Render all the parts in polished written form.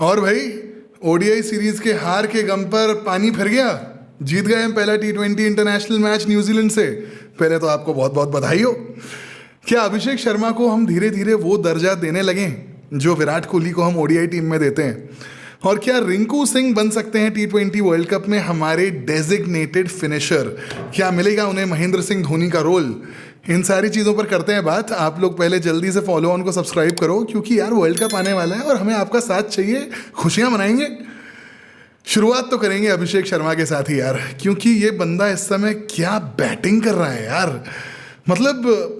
और भाई ODI series के हार के गम पर पानी फिर गया। जीत गए हम पहला T20 इंटरनेशनल मैच न्यूजीलैंड से। पहले तो आपको बहुत बहुत बधाई हो। क्या अभिषेक शर्मा को हम धीरे धीरे वो दर्जा देने लगे जो विराट कोहली को हम ओडीआई टीम में देते हैं? और क्या रिंकू सिंह बन सकते हैं T20 वर्ल्ड कप में हमारे डेजिग्नेटेड फिनिशर? क्या मिलेगा उन्हें महेंद्र सिंह धोनी का रोल? इन सारी चीज़ों पर करते हैं बात। आप लोग पहले जल्दी से फॉलो ऑन को सब्सक्राइब करो, क्योंकि यार वर्ल्ड कप आने वाला है और हमें आपका साथ चाहिए। खुशियां मनाएंगे। शुरुआत तो करेंगे अभिषेक शर्मा के साथ ही यार, क्योंकि ये बंदा इस समय क्या बैटिंग कर रहा है यार। मतलब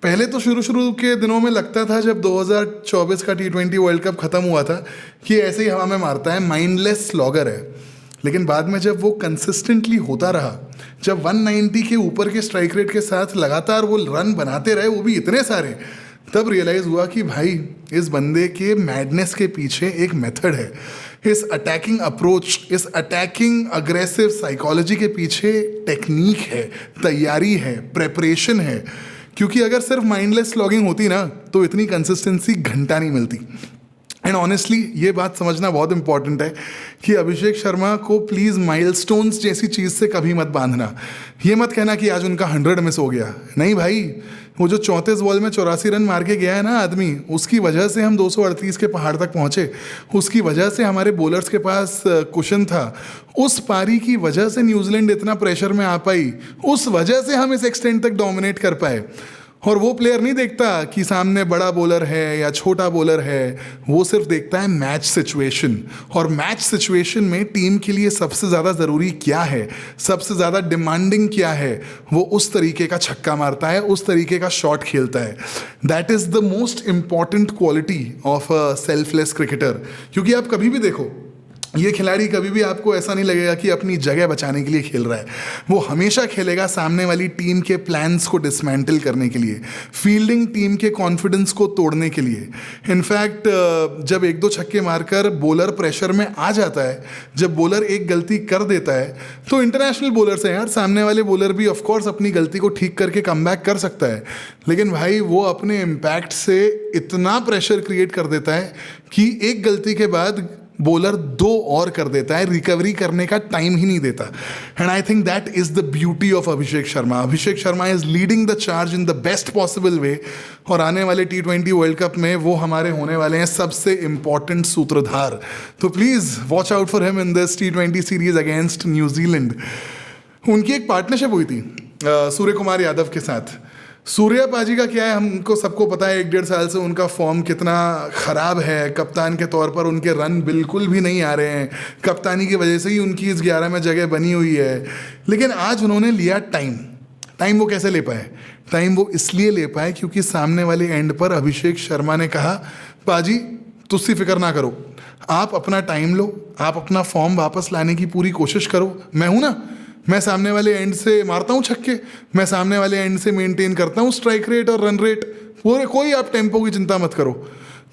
पहले तो शुरू के दिनों में लगता था जब 2024 का T20 वर्ल्ड कप खत्म हुआ था कि ऐसे ही हवा में मारता है, माइंडलेस स्लॉगर है। लेकिन बाद में जब वो कंसिस्टेंटली होता रहा, जब 190 के ऊपर के स्ट्राइक रेट के साथ लगातार वो रन बनाते रहे, वो भी इतने सारे, तब रियलाइज़ हुआ कि भाई इस बंदे के मैडनेस के पीछे एक मेथड है। इस अटैकिंग अप्रोच, इस अटैकिंग अग्रेसिव साइकोलॉजी के पीछे टेक्निक है, तैयारी है, प्रेपरेशन है। क्योंकि अगर सिर्फ माइंडलेस लॉगिंग होती ना तो इतनी कंसिस्टेंसी घंटा नहीं मिलती। एंड ऑनेस्टली ये बात समझना बहुत इंपॉर्टेंट है कि अभिषेक शर्मा को प्लीज़ माइलस्टोन्स जैसी चीज़ से कभी मत बांधना। ये मत कहना कि आज उनका 100 मिस हो गया। नहीं भाई, वो जो 34 बॉल में 84 रन मार के गया है ना आदमी, उसकी वजह से हम 238 के पहाड़ तक पहुंचे। उसकी वजह से हमारे बॉलर्स के पास कुशन था। उस पारी की वजह से न्यूजीलैंड इतना प्रेशर में आ पाई। उस वजह से हम इस एक्सटेंट तक डोमिनेट कर पाए। और वो प्लेयर नहीं देखता कि सामने बड़ा बॉलर है या छोटा बॉलर है, वो सिर्फ देखता है मैच सिचुएशन। और मैच सिचुएशन में टीम के लिए सबसे ज़्यादा ज़रूरी क्या है, सबसे ज़्यादा डिमांडिंग क्या है, वो उस तरीके का छक्का मारता है, उस तरीके का शॉट खेलता है। That is the most important quality of a selfless cricketer. क्योंकि आप कभी भी देखो, ये खिलाड़ी कभी भी आपको ऐसा नहीं लगेगा कि अपनी जगह बचाने के लिए खेल रहा है। वो हमेशा खेलेगा सामने वाली टीम के प्लान्स को डिसमेंटल करने के लिए, फील्डिंग टीम के कॉन्फिडेंस को तोड़ने के लिए। इनफैक्ट जब 1-2 छक्के मारकर बॉलर प्रेशर में आ जाता है, जब बॉलर एक गलती कर देता है, तो इंटरनेशनल बॉलर्स हैं यार, सामने वाले बॉलर भी ऑफकोर्स अपनी गलती को ठीक करके कमबैक कर सकता है। लेकिन भाई वो अपने इम्पैक्ट से इतना प्रेशर क्रिएट कर देता है कि एक गलती के बाद बॉलर 2 और कर देता है, रिकवरी करने का टाइम ही नहीं देता। And I think that is the beauty of Abhishek Sharma. Abhishek Sharma is leading the charge in the best possible way. और आने वाले T20 वर्ल्ड कप में वो हमारे होने वाले हैं सबसे इंपॉर्टेंट सूत्रधार। तो please watch out for him in this T20 series against New Zealand. उनकी एक पार्टनरशिप हुई थी सूर्य कुमार यादव के साथ। सूर्या पाजी का क्या है, हमको सबको पता है 1-1.5 साल से उनका फॉर्म कितना ख़राब है। कप्तान के तौर पर उनके रन बिल्कुल भी नहीं आ रहे हैं। कप्तानी की वजह से ही उनकी इस 11 में जगह बनी हुई है। लेकिन आज उन्होंने लिया टाइम। वो कैसे ले पाए? टाइम वो इसलिए ले पाए क्योंकि सामने वाले एंड पर अभिषेक शर्मा ने कहा, पाजी तुझसे फिक्र ना करो, आप अपना टाइम लो, आप अपना फॉर्म वापस लाने की पूरी कोशिश करो। मैं हूँ ना, मैं सामने वाले एंड से मारता हूँ छक्के, मैं सामने वाले एंड से मेंटेन करता हूँ स्ट्राइक रेट और रन रेट। पूरे कोई आप टेम्पो की चिंता मत करो।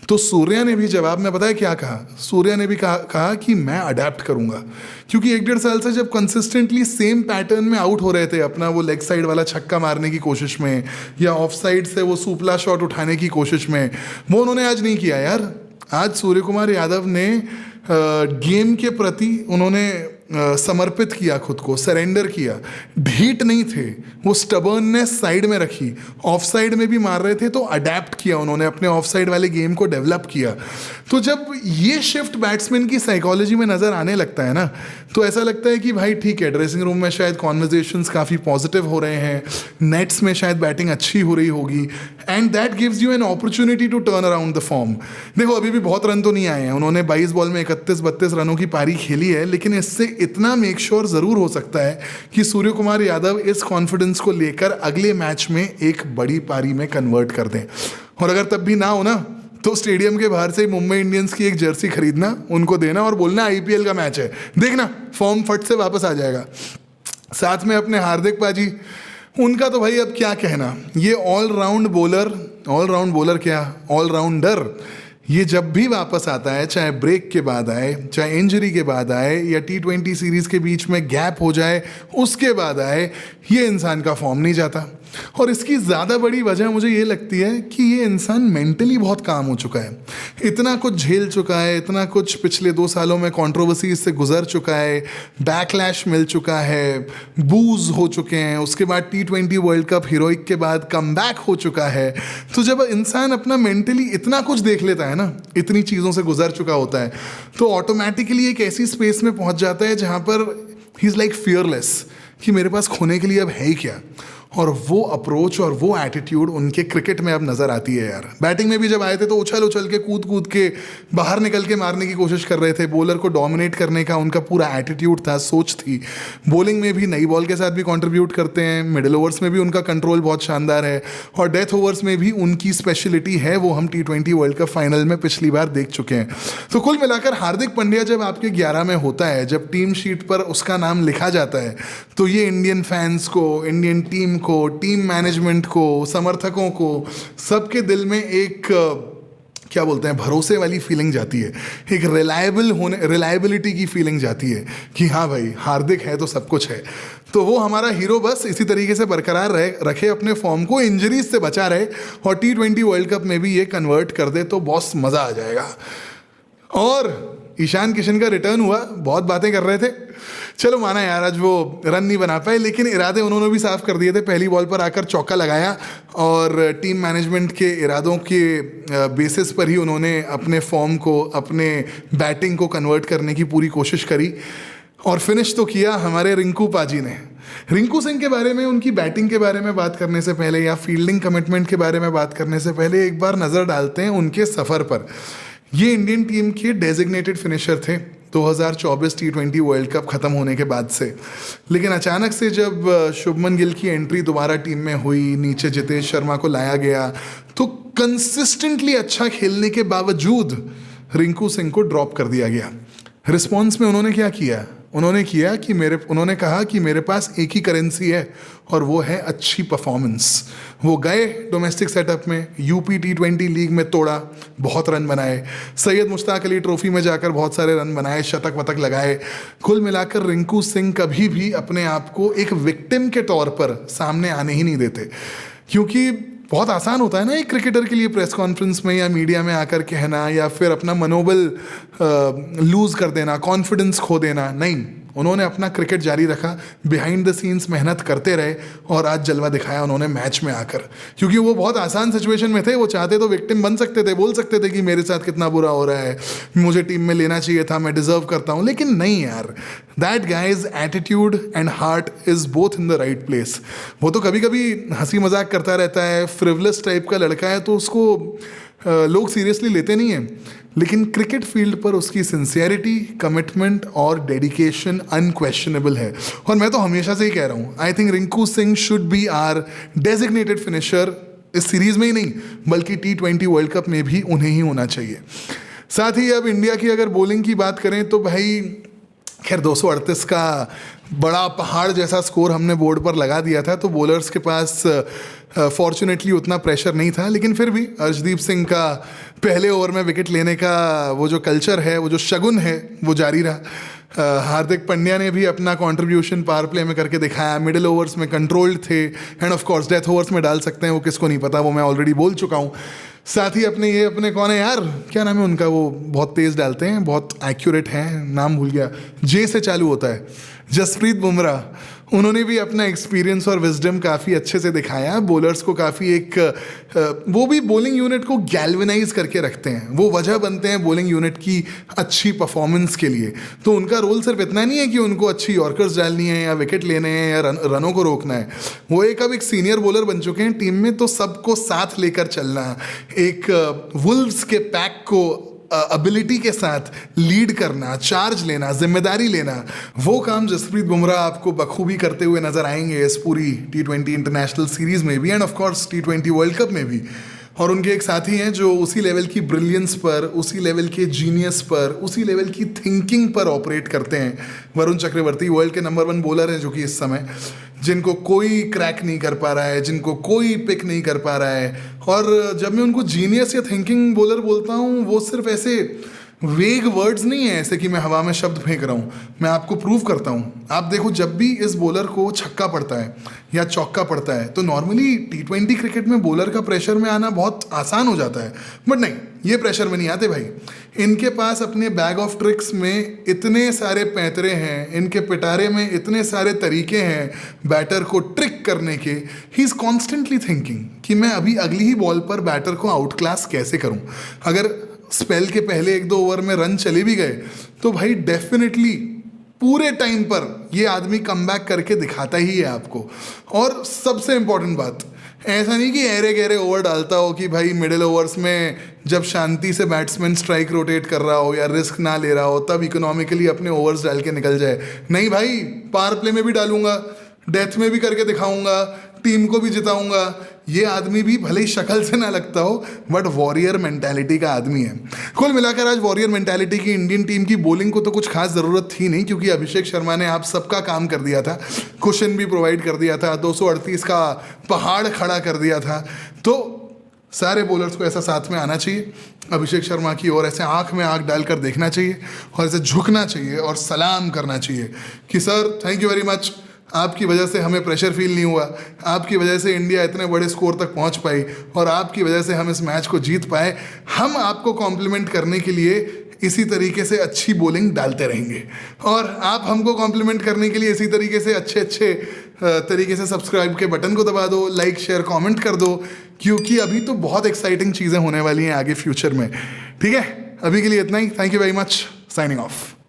तो सूर्या ने भी जवाब में पता है क्या कहा? सूर्या ने भी कहा कि मैं अडेप्ट करूँगा। क्योंकि 1-1.5 साल से जब कंसिस्टेंटली सेम पैटर्न में आउट हो रहे थे, अपना वो लेग साइड वाला छक्का मारने की कोशिश में या ऑफ साइड से वो सुपला शॉट उठाने की कोशिश में, वो उन्होंने आज नहीं किया यार। आज सूर्य कुमार यादव ने गेम के प्रति उन्होंने समर्पित किया, खुद को सरेंडर किया। ढीठ नहीं थे, वो स्टबर्ननेस साइड में रखी। ऑफ साइड में भी मार रहे थे तो अडेप्ट किया उन्होंने, अपने ऑफ साइड वाले गेम को डेवलप किया। तो जब ये शिफ्ट बैट्समैन की साइकोलॉजी में नज़र आने लगता है ना, तो ऐसा लगता है कि भाई ठीक है, ड्रेसिंग रूम में शायद कॉन्वर्जेशंस काफ़ी पॉजिटिव हो रहे हैं, नेट्स में शायद बैटिंग अच्छी हो रही होगी, and that gives you an opportunity to turn around the form. देखो अभी भी बहुत रन तो नहीं आए हैं, उन्होंने 22 बॉल में 31-32 रनों की पारी खेली है, लेकिन इससे इतना मेक श्योर ज़रूर हो सकता है कि सूर्य कुमार यादव इस कॉन्फिडेंस को लेकर अगले मैच में एक बड़ी पारी में कन्वर्ट कर दें। और अगर तब भी ना हो ना, तो स्टेडियम के बाहर से मुंबई इंडियंस की एक जर्सी खरीदना, उनको देना और बोलना आईपीएल का मैच है, देखना फॉर्म फट से वापस आ जाएगा। साथ में अपने हार्दिक पाजी, उनका तो भाई अब क्या कहना। ये ऑलराउंड बॉलर क्या, ऑलराउंडर, ये जब भी वापस आता है, चाहे ब्रेक के बाद आए, चाहे इंजरी के बाद आए, या T20 सीरीज़ के बीच में गैप हो जाए उसके बाद आए, ये इंसान का फॉर्म नहीं जाता। और इसकी ज़्यादा बड़ी वजह मुझे ये लगती है कि ये इंसान मेंटली बहुत काम हो चुका है, इतना कुछ झेल चुका है, इतना कुछ पिछले 2 सालों में कंट्रोवर्सी से गुजर चुका है, बैकलैश मिल चुका है, बूज हो चुके हैं, उसके बाद T20 वर्ल्ड कप हीरोइक के बाद कमबैक हो चुका है। तो जब इंसान अपना मेंटली इतना कुछ देख लेता है ना, इतनी चीज़ों से गुजर चुका होता है, तो ऑटोमेटिकली एक ऐसी स्पेस में पहुंच जाता है जहाँ पर ही इज़ लाइक फियरलेस कि मेरे पास खोने के लिए अब है ही क्या। और वो अप्रोच और वो एटीट्यूड उनके क्रिकेट में अब नज़र आती है यार। बैटिंग में भी जब आए थे तो उछल उछल के कूद कूद के बाहर निकल के मारने की कोशिश कर रहे थे, बॉलर को डोमिनेट करने का उनका पूरा एटीट्यूड था, सोच थी। बॉलिंग में भी नई बॉल के साथ भी कंट्रीब्यूट करते हैं, मिडिल ओवर्स में भी उनका कंट्रोल बहुत शानदार है, और डेथ ओवर्स में भी उनकी स्पेशलिटी है, वो हम T20 वर्ल्ड कप फाइनल में पिछली बार देख चुके हैं। तो कुल मिलाकर हार्दिक पांड्या जब आपके 11 में होता है, जब टीम शीट पर उसका नाम लिखा जाता है, तो ये इंडियन फैंस को, इंडियन टीम को, टीम मैनेजमेंट को, समर्थकों को, सबके दिल में एक क्या बोलते हैं, भरोसे वाली फीलिंग जाती है, एक रिलायबिलिटी की फीलिंग जाती है कि हाँ भाई हार्दिक है तो सब कुछ है। तो वो हमारा हीरो बस इसी तरीके से बरकरार रखे अपने फॉर्म को, इंजरीज से बचा रहे, और T20 वर्ल्ड कप में भी ये कन्वर्ट कर दे तो बॉस मज़ा आ जाएगा। और ईशान किशन का रिटर्न हुआ, बहुत बातें कर रहे थे, चलो माना यार आज वो रन नहीं बना पाए, लेकिन इरादे उन्होंने भी साफ कर दिए थे। पहली बॉल पर आकर चौका लगाया और टीम मैनेजमेंट के इरादों के बेसिस पर ही उन्होंने अपने फॉर्म को, अपने बैटिंग को कन्वर्ट करने की पूरी कोशिश करी, और फिनिश तो किया हमारे रिंकू पाजी ने। रिंकू सिंह के बारे में, उनकी बैटिंग के बारे में बात करने से पहले या फील्डिंग कमिटमेंट के बारे में बात करने से पहले एक बार नज़र डालते हैं उनके सफ़र पर। ये इंडियन टीम के डेजिग्नेटेड फिनिशर थे 2024 T20 वर्ल्ड कप ख़त्म होने के बाद से, लेकिन अचानक से जब शुभमन गिल की एंट्री दोबारा टीम में हुई, नीचे जितेश शर्मा को लाया गया, तो कंसिस्टेंटली अच्छा खेलने के बावजूद रिंकू सिंह को ड्रॉप कर दिया गया। रिस्पॉन्स में उन्होंने क्या किया? उन्होंने कहा कि मेरे पास एक ही करेंसी है और वो है अच्छी परफॉर्मेंस। वो गए डोमेस्टिक सेटअप में, यूपी T20 लीग में तोड़ा, बहुत रन बनाए, सैयद मुश्ताक अली ट्रॉफी में जाकर बहुत सारे रन बनाए, शतक वतक लगाए। कुल मिलाकर रिंकू सिंह कभी भी अपने आप को एक विक्टिम के तौर पर सामने आने ही नहीं देते, क्योंकि बहुत आसान होता है ना एक क्रिकेटर के लिए प्रेस कॉन्फ्रेंस में या मीडिया में आकर कहना, या फिर अपना मनोबल लूज़ कर देना, कॉन्फिडेंस खो देना। नहीं, उन्होंने अपना क्रिकेट जारी रखा, बिहाइंड द सीन्स मेहनत करते रहे, और आज जलवा दिखाया उन्होंने मैच में आकर। क्योंकि वो बहुत आसान सिचुएशन में थे, वो चाहते तो विक्टिम बन सकते थे, बोल सकते थे कि मेरे साथ कितना बुरा हो रहा है, मुझे टीम में लेना चाहिए था, मैं डिजर्व करता हूँ, लेकिन नहीं यार, that guys attitude and heart is both in the right place. वो तो कभी कभी हंसी मजाक करता रहता है, फ्रिवलेस टाइप का लड़का है, तो उसको लोग सीरियसली लेते नहीं हैं, लेकिन क्रिकेट फील्ड पर उसकी सिंसियरिटी, कमिटमेंट और डेडिकेशन अनक्वेश्चनेबल है। और मैं तो हमेशा से ही कह रहा हूँ, I think Rinku Singh should be our designated finisher, इस सीरीज में ही नहीं बल्कि T20 वर्ल्ड कप में भी उन्हें ही होना चाहिए। साथ ही अब इंडिया की अगर बॉलिंग की बात करें तो भाई खैर 238 का बड़ा पहाड़ जैसा स्कोर हमने बोर्ड पर लगा दिया था, तो बॉलर्स के पास फॉर्चुनेटली उतना प्रेशर नहीं था, लेकिन फिर भी अर्शदीप सिंह का पहले ओवर में विकेट लेने का वो जो कल्चर है, वो जो शगुन है, वो जारी रहा। हार्दिक पांड्या ने भी अपना कंट्रीब्यूशन पावर प्ले में करके दिखाया, मिडिल ओवर्स में कंट्रोल्ड थे, end of course death overs में डाल सकते हैं, वो किसको नहीं पता, वो मैं ऑलरेडी बोल चुका हूँ। साथ ही अपने कौन है यार, क्या नाम है उनका, वो बहुत तेज़ डालते हैं, बहुत एक्यूरेट हैं, नाम भूल गया, जे से चालू होता है, जसप्रीत बुमराह, उन्होंने भी अपना एक्सपीरियंस और विजडम काफ़ी अच्छे से दिखाया। बॉलर्स को काफ़ी वो भी बॉलिंग यूनिट को गैल्वेनाइज करके रखते हैं, वो वजह बनते हैं बॉलिंग यूनिट की अच्छी परफॉर्मेंस के लिए। तो उनका रोल सिर्फ इतना नहीं है कि उनको अच्छी यॉर्कर्स डालनी है या विकेट लेने हैं या रनों को रोकना है, वो अब एक सीनियर बॉलर बन चुके हैं टीम में, तो सबको साथ लेकर चलना, एक वुल्व्स के पैक को एबिलिटी के साथ लीड करना, चार्ज लेना, जिम्मेदारी लेना, वो काम जसप्रीत बुमराह आपको बखूबी करते हुए नजर आएंगे इस पूरी T20 इंटरनेशनल सीरीज में भी, end of course T20 world cup में भी। और उनके एक साथी हैं जो उसी लेवल की ब्रिलियंस पर, उसी लेवल के जीनियस पर, उसी लेवल की थिंकिंग पर ऑपरेट करते हैं। वरुण चक्रवर्ती वर्ल्ड के नंबर 1 बॉलर हैं, जो कि इस समय जिनको कोई क्रैक नहीं कर पा रहा है, जिनको कोई पिक नहीं कर पा रहा है। और जब मैं उनको जीनियस या थिंकिंग बॉलर बोलता हूँ, वो सिर्फ ऐसे वेग वर्ड्स नहीं है ऐसे कि मैं हवा में शब्द फेंक रहा हूँ, मैं आपको प्रूव करता हूँ। आप देखो, जब भी इस बॉलर को छक्का पड़ता है या चौका पड़ता है तो नॉर्मली T20 क्रिकेट में बॉलर का प्रेशर में आना बहुत आसान हो जाता है, बट नहीं, ये प्रेशर में नहीं आते भाई। इनके पास अपने बैग ऑफ ट्रिक्स में इतने सारे पैंतरे हैं, इनके पिटारे में इतने सारे तरीके हैं बैटर को ट्रिक करने के। ही इज़ कॉन्स्टेंटली थिंकिंग कि मैं अभी अगली ही बॉल पर बैटर को आउट क्लास कैसे करूँ। अगर स्पेल के पहले 1-2 ओवर में रन चले भी गए तो भाई डेफिनेटली पूरे टाइम पर ये आदमी कमबैक करके दिखाता ही है आपको। और सबसे इंपॉर्टेंट बात, ऐसा नहीं कि ऐरे गहरे ओवर डालता हो कि भाई मिडिल ओवर्स में जब शांति से बैट्समैन स्ट्राइक रोटेट कर रहा हो या रिस्क ना ले रहा हो तब इकोनॉमिकली अपने ओवर्स डाल के निकल जाए। नहीं भाई, पावर प्ले में भी डालूंगा, डेथ में भी करके दिखाऊंगा, टीम को भी जिताऊंगा। ये आदमी भी भले ही शक्ल से ना लगता हो बट वॉरियर मेंटालिटी का आदमी है। कुल मिलाकर आज वॉरियर मेंटालिटी की इंडियन टीम की बॉलिंग को तो कुछ खास ज़रूरत थी नहीं, क्योंकि अभिषेक शर्मा ने आप सबका काम कर दिया था, कुशन भी प्रोवाइड कर दिया था, 238 का पहाड़ खड़ा कर दिया था। तो सारे बॉलर्स को ऐसा साथ में आना चाहिए, अभिषेक शर्मा की ओर ऐसे आंख में आंख डालकर देखना चाहिए और ऐसे झुकना चाहिए और सलाम करना चाहिए कि sir thank you very much, आपकी वजह से हमें प्रेशर फील नहीं हुआ, आपकी वजह से इंडिया इतने बड़े स्कोर तक पहुंच पाई और आपकी वजह से हम इस मैच को जीत पाए। हम आपको कॉम्प्लीमेंट करने के लिए इसी तरीके से अच्छी बॉलिंग डालते रहेंगे और आप हमको कॉम्प्लीमेंट करने के लिए इसी तरीके से अच्छे तरीके से सब्सक्राइब के बटन को दबा दो, लाइक शेयर कमेंट कर दो, क्योंकि अभी तो बहुत एक्साइटिंग चीज़ें होने वाली हैं आगे फ्यूचर में। ठीक है, अभी के लिए इतना ही। Thank you very much, signing of.